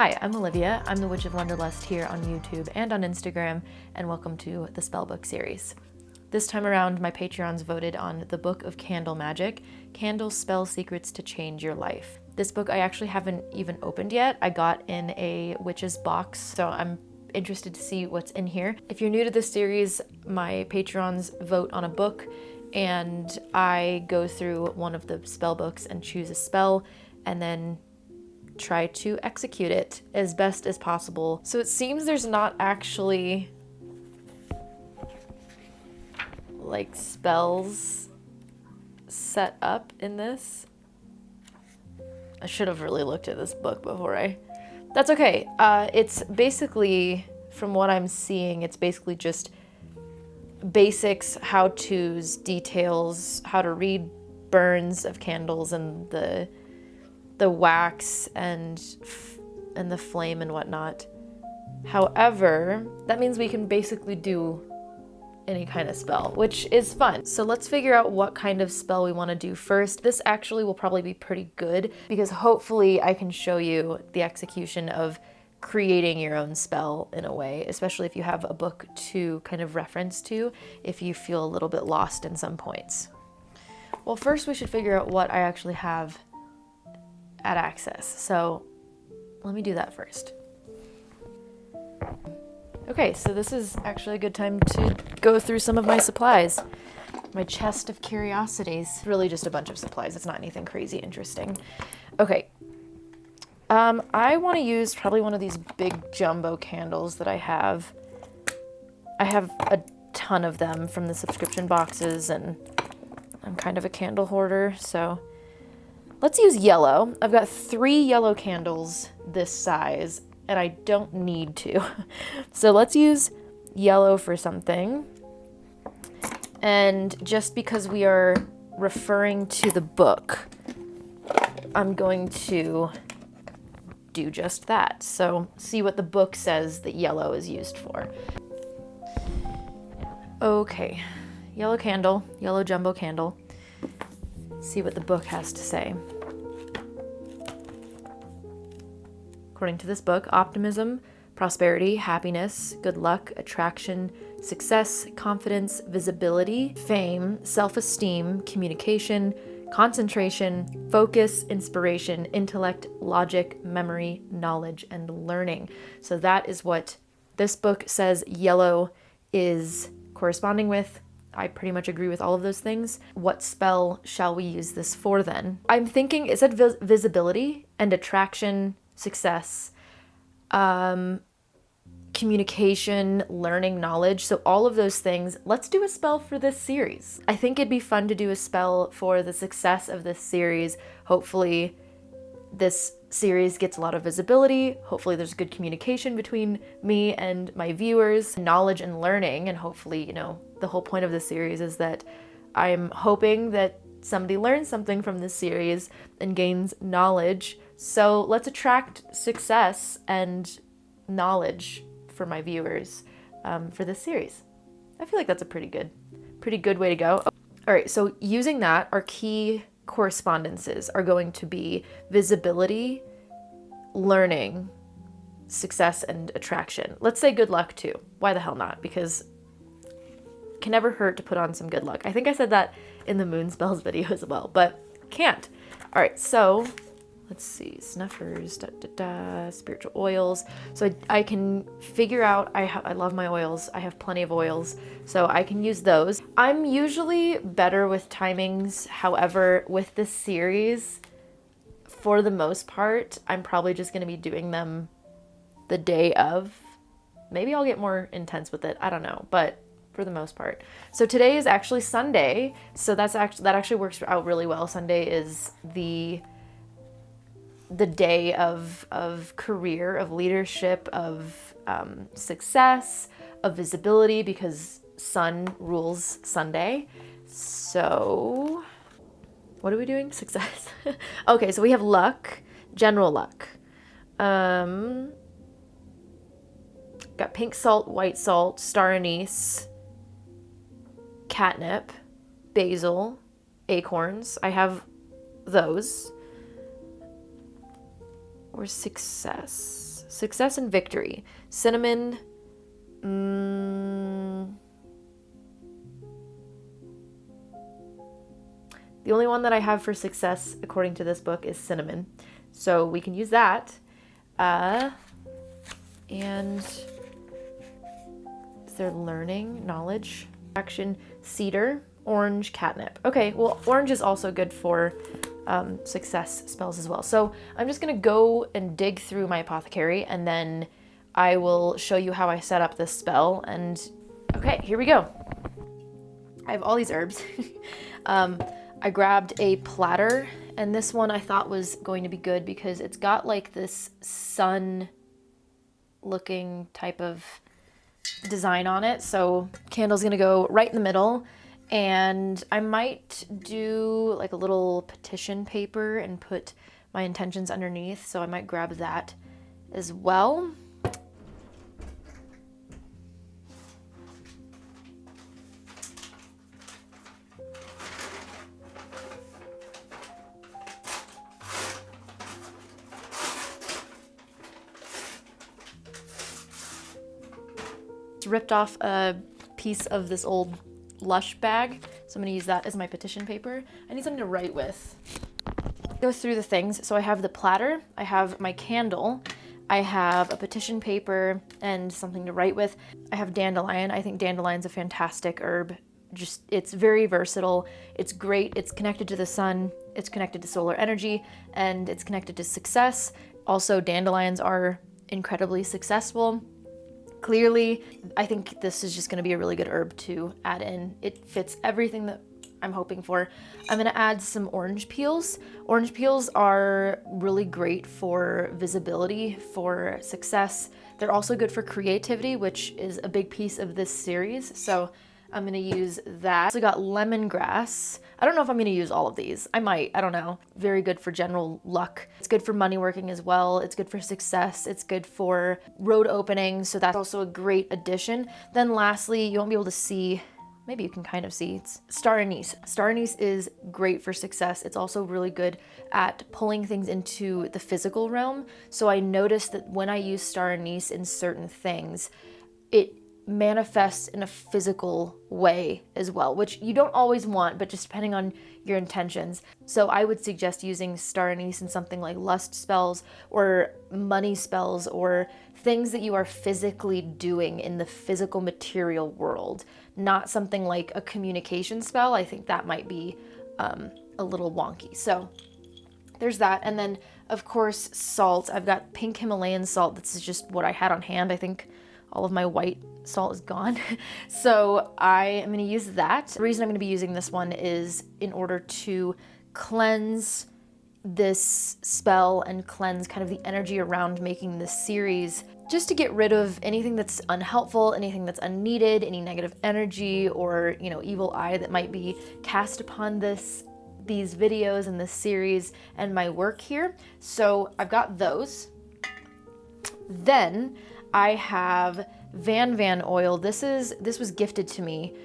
Hi, I'm Olivia. I'm the Witch of Wonderlust here on YouTube and on Instagram, and welcome to the Spellbook series. This time around, my Patreons voted on the Book of Candle Magic, Candle Spell Secrets to Change Your Life. This book I actually haven't even opened yet. I got in a witch's box, so I'm interested to see what's in here. If you're new to this series, my Patreons vote on a book, and I go through one of the spell books and choose a spell, and then try to execute it as best as possible. So it seems there's not actually like spells set up in this. I should have really looked at this book before That's okay. It's basically, from what I'm seeing, it's basically just basics, how-tos, details, how to read burns of candles and the wax and the flame and whatnot. However, that means we can basically do any kind of spell, which is fun. So let's figure out what kind of spell we want to do first. This actually will probably be pretty good because hopefully I can show you the execution of creating your own spell in a way, especially if you have a book to kind of reference to if you feel a little bit lost in some points. Well, first we should figure out what I actually have at access. So let me do that first. Okay, so this is actually a good time to go through some of my supplies. My chest of curiosities. Really just a bunch of supplies. It's not anything crazy interesting. Okay. I want to use probably one of these big jumbo candles that I have. I have a ton of them from the subscription boxes, and I'm kind of a candle hoarder, so let's use yellow. I've got 3 yellow candles this size, and I don't need to. So let's use yellow for something. And just because we are referring to the book, I'm going to do just that. So see what the book says that yellow is used for. Okay, yellow candle, yellow jumbo candle. See what the book has to say. According to this book, optimism, prosperity, happiness, good luck, attraction, success, confidence, visibility, fame, self-esteem, communication, concentration, focus, inspiration, intellect, logic, memory, knowledge, and learning. So that is what this book says yellow is corresponding with. I pretty much agree with all of those things. What spell shall we use this for then? I'm thinking it said visibility and attraction, success, communication, learning, knowledge. So all of those things, let's do a spell for this series. I think it'd be fun to do a spell for the success of this series. Hopefully this series gets a lot of visibility. Hopefully there's good communication between me and my viewers, knowledge and learning. And hopefully, you know, the whole point of this series is that I'm hoping that somebody learns something from this series and gains knowledge. So let's attract success and knowledge for my viewers for this series. I feel like that's a pretty good way to go. All right, so using that, our key correspondences are going to be visibility, learning, success, and attraction. Let's say good luck too. Why the hell not? Because it can never hurt to put on some good luck. I think I said that in the moon spells video as well, but can't. All right, so let's see, snuffers, spiritual oils. So I can figure out, I love my oils. I have plenty of oils, so I can use those. I'm usually better with timings. However, with this series, for the most part, I'm probably just gonna be doing them the day of. Maybe I'll get more intense with it, I don't know, but for the most part. So today is actually Sunday, so that actually works out really well. Sunday is the day of career, of leadership, of success, of visibility, because sun rules Sunday. So what are we doing? Success. Okay, so we have luck, general luck. Got pink salt, white salt, star anise, catnip, basil, acorns. I have those. Or success. Success and victory. Cinnamon. The only one that I have for success, according to this book, is cinnamon. So we can use that. And is there learning, knowledge, action, cedar, orange, catnip. Okay, well, orange is also good for success spells as well. So I'm just gonna go and dig through my apothecary, and then I will show you how I set up this spell. And okay, here we go. I have all these herbs. I grabbed a platter, and this one I thought was going to be good because it's got like this sun looking type of design on it. So candle's gonna go right in the middle, and I might do like a little petition paper and put my intentions underneath. So I might grab that as well. Ripped off a piece of this old Lush bag, so I'm gonna use that as my petition paper. I need something to write with. Go through the things. So I have the platter, I have my candle, I have a petition paper and something to write with. I have dandelion. I think dandelion's a fantastic herb. Just, it's very versatile. It's great. It's connected to the sun. It's connected to solar energy, and it's connected to success. Also, dandelions are incredibly successful. Clearly, I think this is just gonna be a really good herb to add in. It fits everything that I'm hoping for. I'm gonna add some orange peels. Orange peels are really great for visibility, for success. They're also good for creativity, which is a big piece of this series. So I'm gonna use that. Also got lemongrass. I don't know if I'm gonna use all of these. I might, I don't know. Very good for general luck. It's good for money working as well. It's good for success. It's good for road opening. So that's also a great addition. Then lastly, you won't be able to see, maybe you can kind of see, it's star anise. Star anise is great for success. It's also really good at pulling things into the physical realm. So I noticed that when I use star anise in certain things, it manifests in a physical way as well, which you don't always want, but just depending on your intentions. So I would suggest using star anise in something like lust spells or money spells or things that you are physically doing in the physical material world, not something like a communication spell. I think that might be a little wonky. So there's that. And then of course, salt. I've got pink Himalayan salt. This is just what I had on hand. I think all of my white salt is gone. So I am gonna use that. The reason I'm gonna be using this one is in order to cleanse this spell and cleanse kind of the energy around making this series, just to get rid of anything that's unhelpful, anything that's unneeded, any negative energy or, you know, evil eye that might be cast upon these videos and this series and my work here. So I've got those. Then I have Van oil. This was gifted to me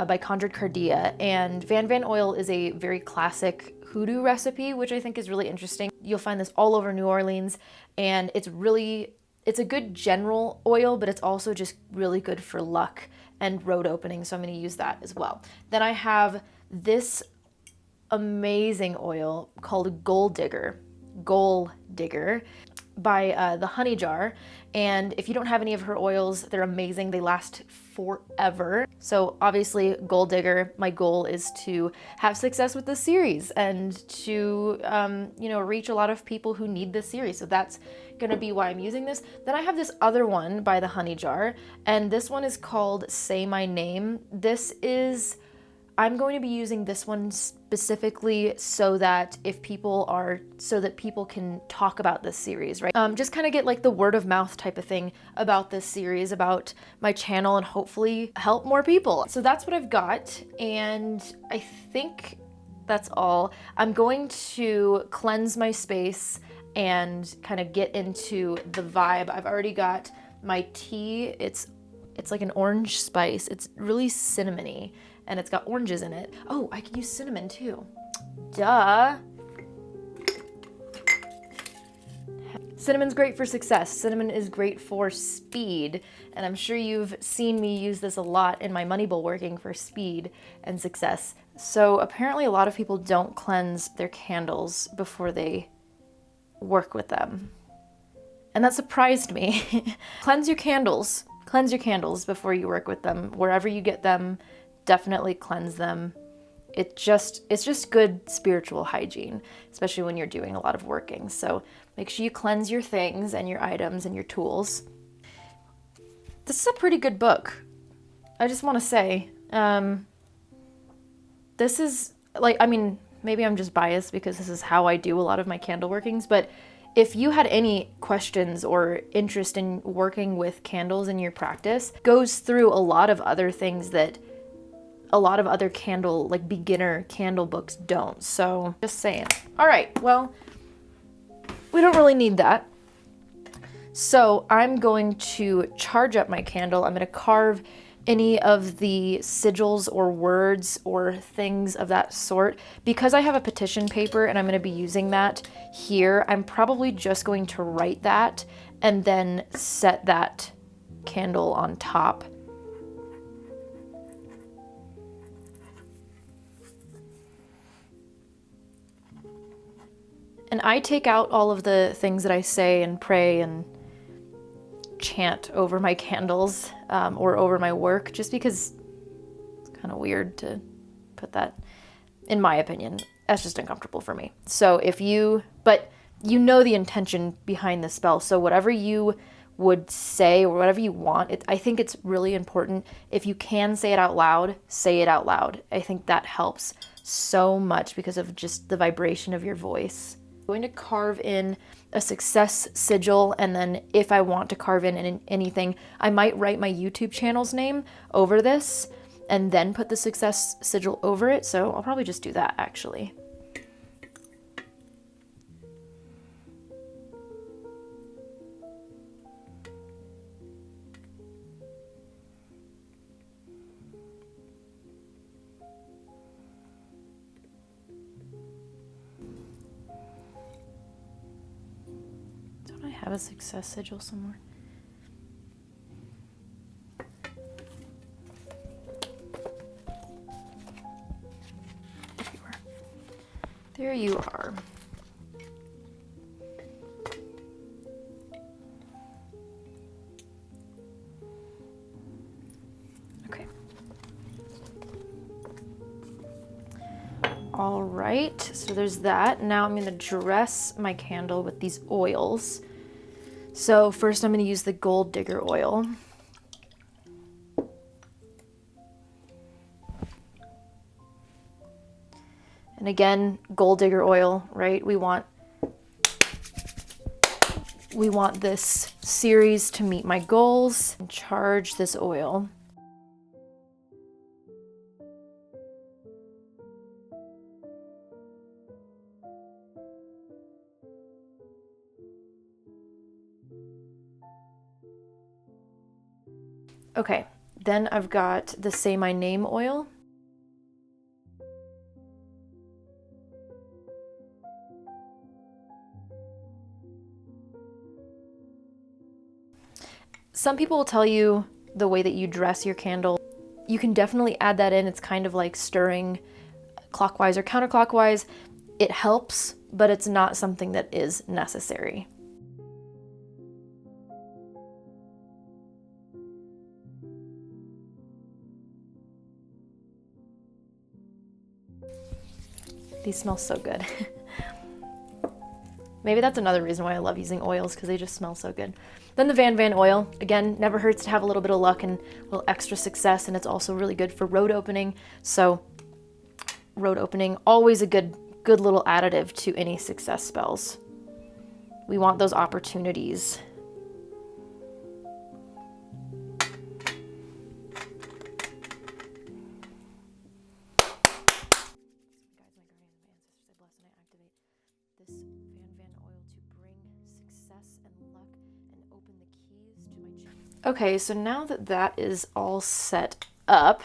by Conjured Cardia, and Van oil is a very classic hoodoo recipe, which I think is really interesting. You'll find this all over New Orleans, and it's a good general oil, but it's also just really good for luck and road opening, so I'm going to use that as well. Then I have this amazing oil called Goal Digger by the Honey Jar. And if you don't have any of her oils, they're amazing. They last forever. So obviously, Goal Digger, my goal is to have success with this series and to, reach a lot of people who need this series. So that's gonna be why I'm using this. Then I have this other one by the Honey Jar, and this one is called Say My Name. I'm going to be using this one specifically so that people can talk about this series, right? Just kind of get like the word of mouth type of thing about this series, about my channel, and hopefully help more people. So that's what I've got, and I think that's all. I'm going to cleanse my space and kind of get into the vibe. I've already got my tea. It's like an orange spice. It's really cinnamony, and it's got oranges in it. Oh, I can use cinnamon too. Duh. Cinnamon's great for success. Cinnamon is great for speed, and I'm sure you've seen me use this a lot in my money bowl working for speed and success. So apparently a lot of people don't cleanse their candles before they work with them. And that surprised me. Cleanse your candles. Cleanse your candles before you work with them. Wherever you get them, definitely cleanse them. It's just good spiritual hygiene, especially when you're doing a lot of working. So make sure you cleanse your things and your items and your tools. This is a pretty good book. I just want to say, this is like, I mean, maybe I'm just biased because this is how I do a lot of my candle workings, but if you had any questions or interest in working with candles in your practice, goes through a lot of other things that a lot of other candle, like beginner candle books don't. So just saying. All right, well, we don't really need that. So I'm going to charge up my candle. I'm going to carve any of the sigils or words or things of that sort. Because I have a petition paper and I'm going to be using that here, I'm probably just going to write that and then set that candle on top. And I take out all of the things that I say and pray and chant over my candles or over my work, just because it's kind of weird to put that, in my opinion. That's just uncomfortable for me. So but you know the intention behind the spell. So whatever you would say or whatever you want, I think it's really important. If you can say it out loud, say it out loud. I think that helps so much because of just the vibration of your voice. Going to carve in a success sigil, and then if I want to carve in anything, I might write my YouTube channel's name over this and then put the success sigil over it. So I'll probably just do that actually. Have a success sigil somewhere. There you are. Okay. All right, so there's that. Now I'm going to dress my candle with these oils. So first I'm going to use the Gold Digger oil. And again, Gold Digger oil, right? We want this series to meet my goals. And charge this oil. Okay, then I've got the Say My Name oil. Some people will tell you the way that you dress your candle. You can definitely add that in. It's kind of like stirring clockwise or counterclockwise. It helps, but it's not something that is necessary. These smell so good. Maybe that's another reason why I love using oils, because they just smell so good. Then the Van Van oil. Again, never hurts to have a little bit of luck and a little extra success, and it's also really good for road opening. So road opening, always a good little additive to any success spells. We want those opportunities. Okay, so now that that is all set up,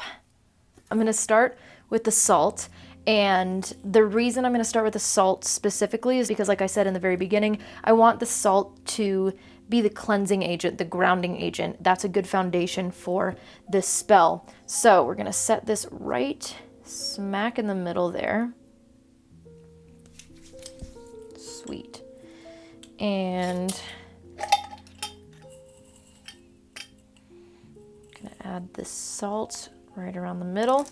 I'm going to start with the salt. And the reason I'm going to start with the salt specifically is because, like I said in the very beginning, I want the salt to be the cleansing agent, the grounding agent. That's a good foundation for this spell. So we're going to set this right smack in the middle there. Sweet. And I'm going to add this salt right around the middle.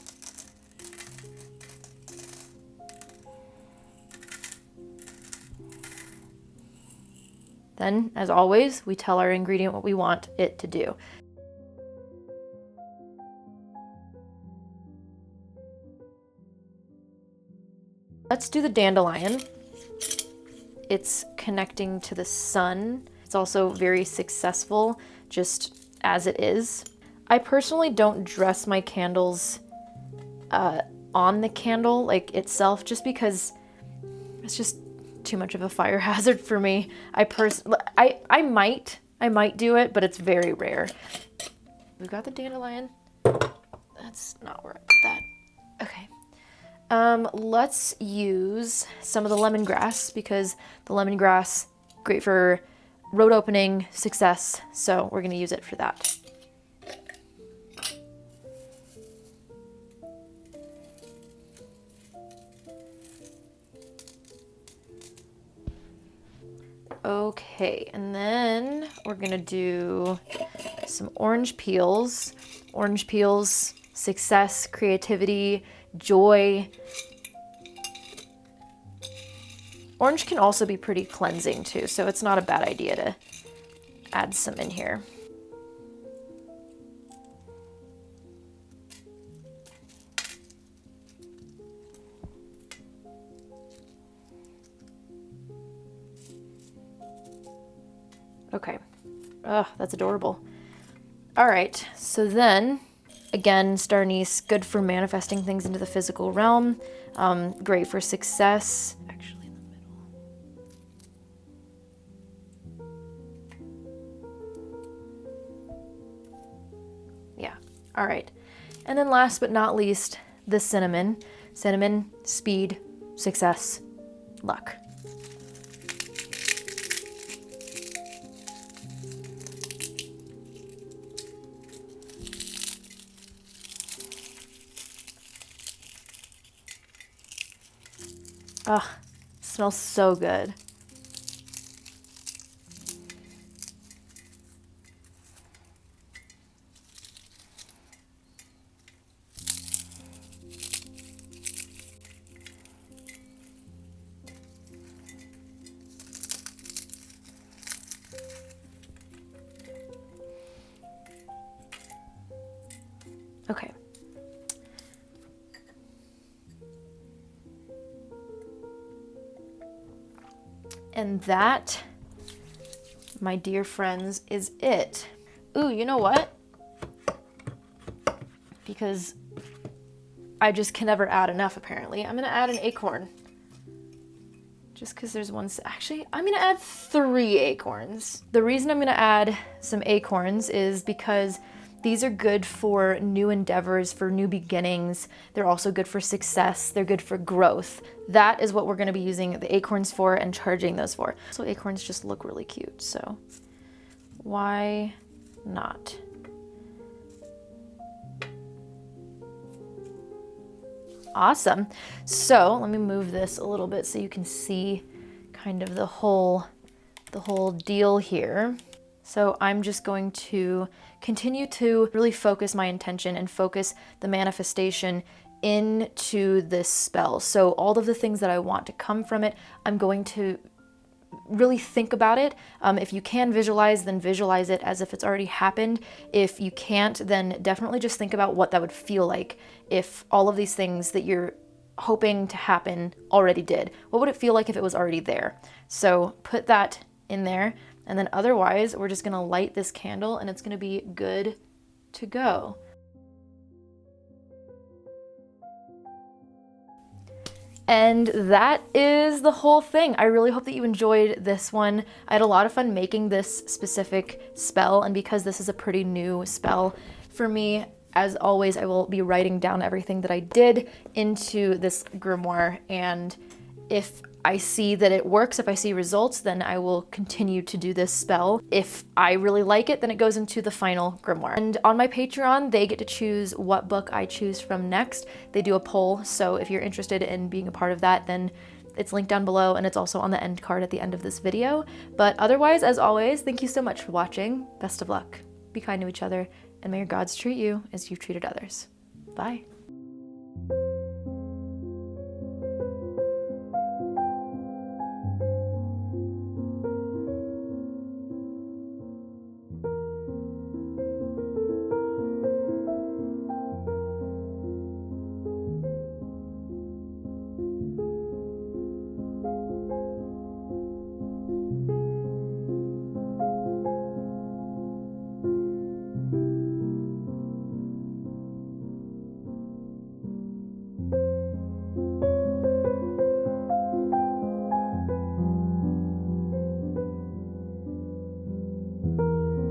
Then, as always, we tell our ingredient what we want it to do. Let's do the dandelion. It's connecting to the sun. It's also very successful just as it is. I personally don't dress my candles on the candle like itself, just because it's just too much of a fire hazard for me. I might do it, but it's very rare. We've got the dandelion. That's not where I put that. Okay. Let's use some of the lemongrass, because the lemongrass, great for road opening, success. So we're gonna use it for that. Okay, and then we're gonna do some orange peels. Orange peels, success, creativity, joy. Orange can also be pretty cleansing too, so it's not a bad idea to add some in here. Okay. Ugh, that's adorable. All right, so then, again, star anise, good for manifesting things into the physical realm. Great for success. Actually, in the middle. Yeah, all right. And then last but not least, the cinnamon. Cinnamon, speed, success, luck. Ugh, smells so good. Okay. And that, my dear friends, is it. Ooh, you know what? Because I just can never add enough, apparently. I'm gonna add an acorn. Just because there's one, actually, I'm gonna add 3 acorns. The reason I'm gonna add some acorns is because these are good for new endeavors, for new beginnings. They're also good for success. They're good for growth. That is what we're gonna be using the acorns for and charging those for. So acorns just look really cute, so why not? Awesome. So let me move this a little bit so you can see kind of the whole deal here. So I'm just going to continue to really focus my intention and focus the manifestation into this spell. So all of the things that I want to come from it, I'm going to really think about it. If you can visualize, then visualize it as if it's already happened. If you can't, then definitely just think about what that would feel like if all of these things that you're hoping to happen already did. What would it feel like if it was already there? So put that in there. And then otherwise, we're just gonna light this candle and it's gonna be good to go. And that is the whole thing. I really hope that you enjoyed this one. I had a lot of fun making this specific spell, and because this is a pretty new spell for me, As always, I will be writing down everything that I did into this grimoire, and if I see that it works, if I see results, then I will continue to do this spell. If I really like it, then it goes into the final grimoire. And on my Patreon, they get to choose what book I choose from next. They do a poll, so if you're interested in being a part of that, then it's linked down below, and it's also on the end card at the end of this video. But otherwise, as always, thank you so much for watching. Best of luck. Be kind to each other, and may your gods treat you as you've treated others. Bye.